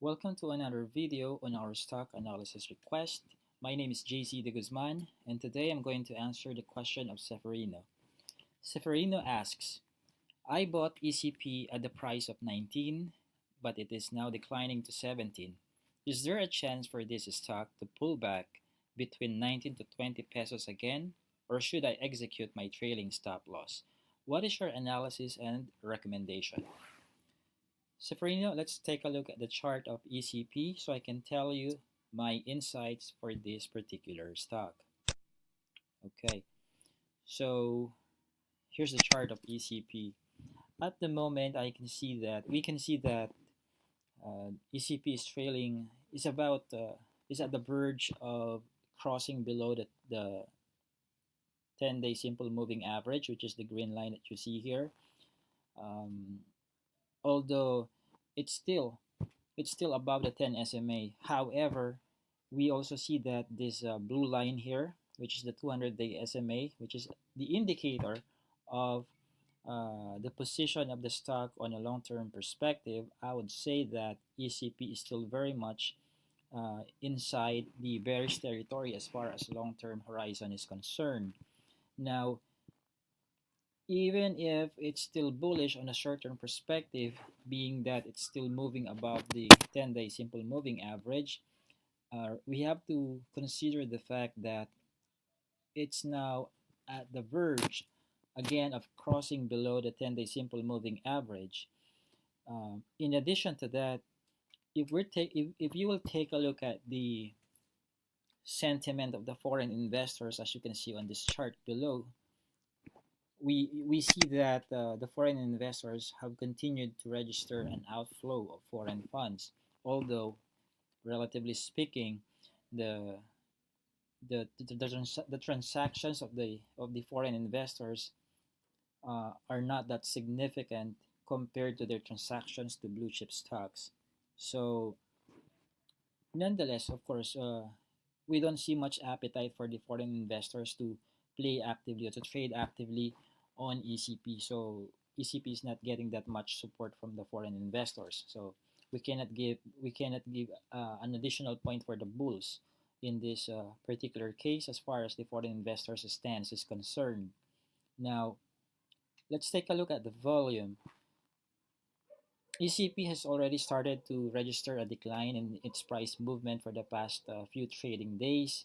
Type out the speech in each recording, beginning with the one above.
Welcome to another video on our stock analysis request. My name is JC De Guzman, and today I'm going to answer the question of Seferino. Seferino asks, I bought ECP at the price of 19, but it is now declining to 17. Is there a chance for this stock to pull back between 19 to 20 pesos again, or should I execute my trailing stop loss? What is your analysis and recommendation? Seferino, let's take a look at the chart of ECP so I can tell you my insights for this particular stock. Okay, so here's the chart of ECP. At the moment, we can see that ECP is trailing is at the verge of crossing below the 10-day simple moving average, which is the green line that you see here. Um, Although it's still it's still above the 10 SMA. However, we also see that this blue line here, which is the 200-day SMA, which is the indicator of the position of the stock on a long-term perspective. I would say that ECP is still very much inside the bearish territory as far as long-term horizon is concerned. Now, even if it's still bullish on a short-term perspective, being that it's still moving above the 10-day simple moving average, we have to consider the fact that it's now at the verge again of crossing below the 10-day simple moving average. In addition to that, if you will take a look at the sentiment of the foreign investors, as you can see on this chart below, we see that the foreign investors have continued to register an outflow of foreign funds, although relatively speaking, the the transactions of the foreign investors are not that significant compared to their transactions to blue chip stocks. So nonetheless, of course, we don't see much appetite for the foreign investors to play actively or to trade actively on ECP. So ECP is not getting that much support from the foreign investors. So we cannot give an additional point for the bulls in this particular case as far as the foreign investors' stance is concerned. Now, let's take a look at the volume. ECP has already started to register a decline in its price movement for the past few trading days,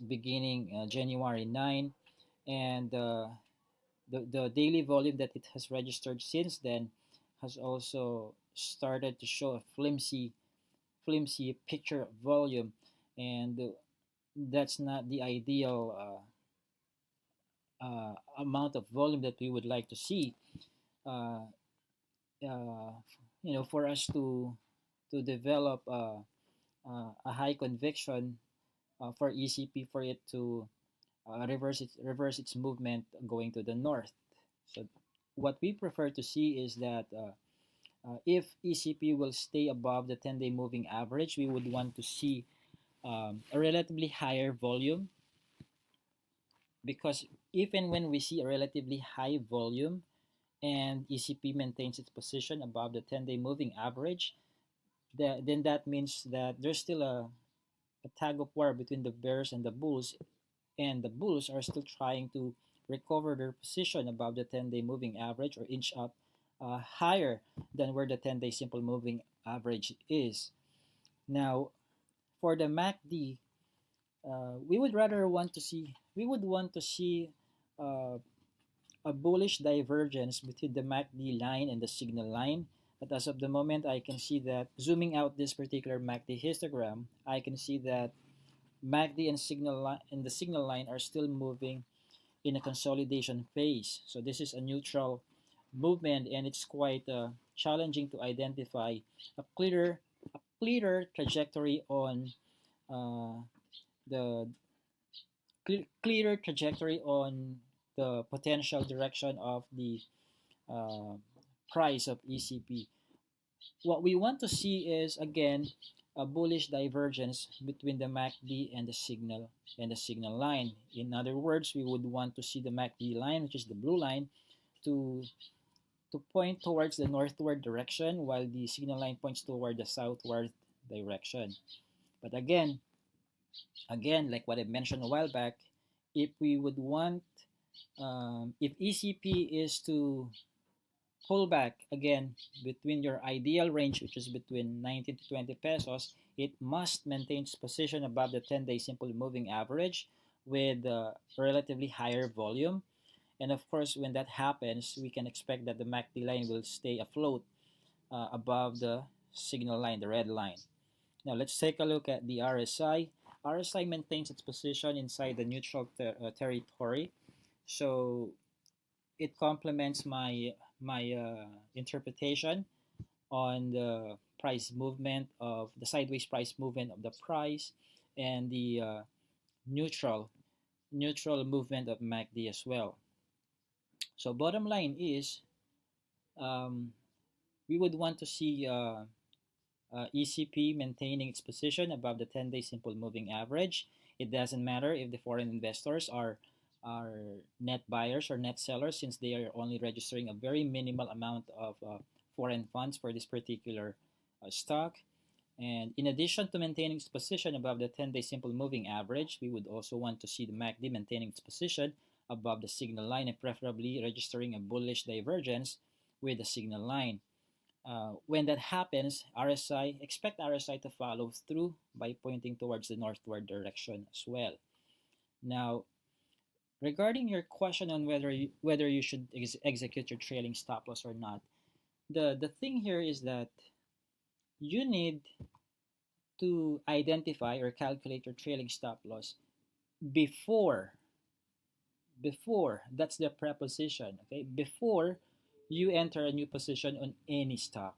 beginning January 9, and the daily volume that it has registered since then has also started to show a flimsy picture of volume, and that's not the ideal amount of volume that we would like to see. Uh, uh, for us to develop a high conviction for ECP for it to reverse its movement going to the north. So what we prefer to see is that if ECP will stay above the 10-day moving average, we would want to see a relatively higher volume, because even when we see a relatively high volume and ECP maintains its position above the 10-day moving average, then that means that there's still a tug of war between the bears and the bulls are still trying to recover their position above the 10-day moving average or inch up higher than where the 10-day simple moving average is. Now, for the MACD, we would want to see uh, a bullish divergence between the MACD line and the signal line. But as of the moment, I can see that zooming out this particular MACD histogram, I can see that MACD and the signal line are still moving in a consolidation phase. So this is a neutral movement, and it's quite challenging to identify a clearer trajectory on uh, the clearer trajectory on the potential direction of the uh, price of ECP. What we want to see is again a bullish divergence between the MACD and the signal line. In other words, we would want to see the MACD line, which is the blue line, to point towards the northward direction, while the signal line points toward the direction. But again, like what I mentioned a while back, if we would want, if ECP is to pull back again between your ideal range, which is between 19 to 20 pesos, it must maintain its position above the 10-day simple moving average with relatively higher volume. And of course, when that happens, we can expect that the MACD line will stay afloat above the signal line, the red line. Now let's take a look at the RSI. RSI maintains its position inside the neutral territory. So it complements my interpretation on the price movement of the sideways price movement of the price and the neutral movement of MACD as well. So bottom line is um, we would want to see ECP maintaining its position above the 10-day simple moving average. It doesn't matter if the foreign investors are net buyers or net sellers, since they are only registering a very minimal amount of foreign funds for this particular stock. And in addition to maintaining its position above the 10-day simple moving average, we would also want to see the MACD maintaining its position above the signal line and preferably registering a bullish divergence with the signal line. When that happens, expect RSI to follow through by pointing towards the northward direction as well. Now, regarding your question on whether you should execute your trailing stop loss or not, the thing here is that you need to identify or calculate your trailing stop loss before that's the preposition, okay, before you enter a new position on any stock.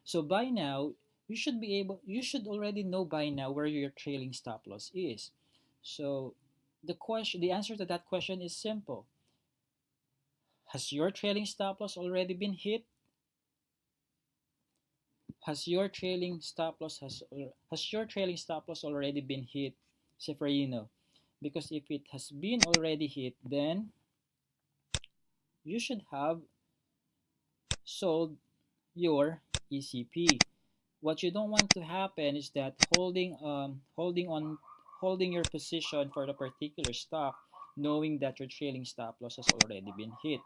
So by now you should already know by now where your trailing stop loss is. So the answer to that question is simple. Has your trailing stop loss already been hit? Has your trailing stop loss already been hit, Seferino? Because if it has been already hit, then you should have sold your ECP. What you don't want to happen is that holding your position for the particular stock, knowing that your trailing stop loss has already been hit.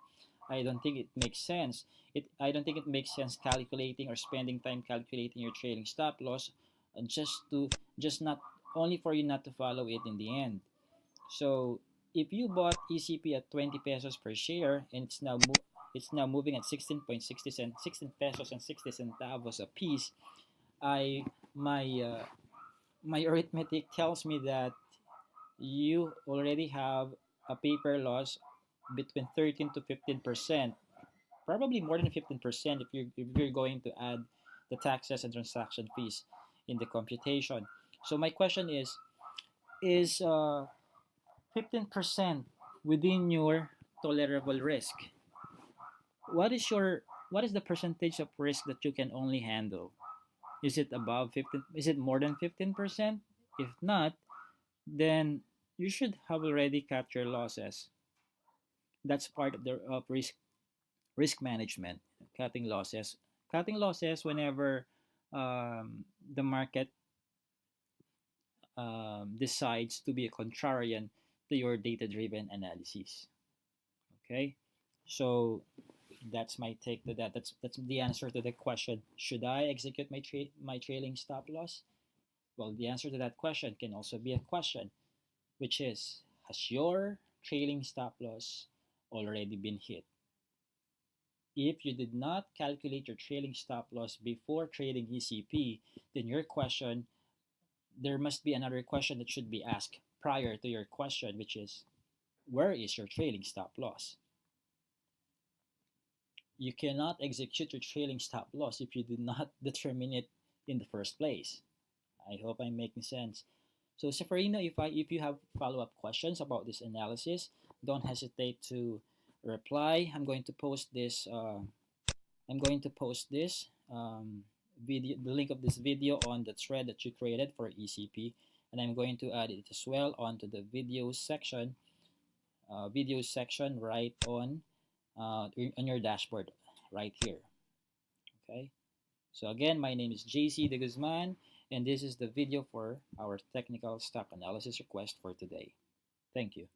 I don't think it makes sense. I don't think it makes sense calculating or spending time calculating your trailing stop loss just not only for you not to follow it in the end. So if you bought ECP at 20 pesos per share and it's now moving at 16 pesos and 60 centavos a piece, my arithmetic tells me that you already have a paper loss between 13 to 15%, probably more than 15% if you're going to add the taxes and transaction fees in the computation. So my question is 15% within your tolerable risk? What is the percentage of risk that you can only handle? Is it above 15? Is it more than 15%? If not, then you should have already cut your losses. That's part of the risk management, cutting losses. Cutting losses whenever the market decides to be a contrarian to your data-driven analysis. Okay, so that's my take to that. That's the answer to the question. Should I execute my trailing stop loss? Well, the answer to that question can also be a question, which is, has your trailing stop loss already been hit? If you did not calculate your trailing stop loss before trading ECP, then there must be another question that should be asked prior to your question, which is, where is your trailing stop loss? You cannot execute your trailing stop loss if you did not determine it in the first place. I hope I'm making sense. So Seferino, if you have follow-up questions about this analysis, don't hesitate to reply. I'm going to post this video, the link of this video, on the thread that you created for ECP, and I'm going to add it as well onto the video section right on your dashboard right here. Okay, so again, my name is JC de Guzman, And this is the video for our technical stock analysis request for today. Thank you.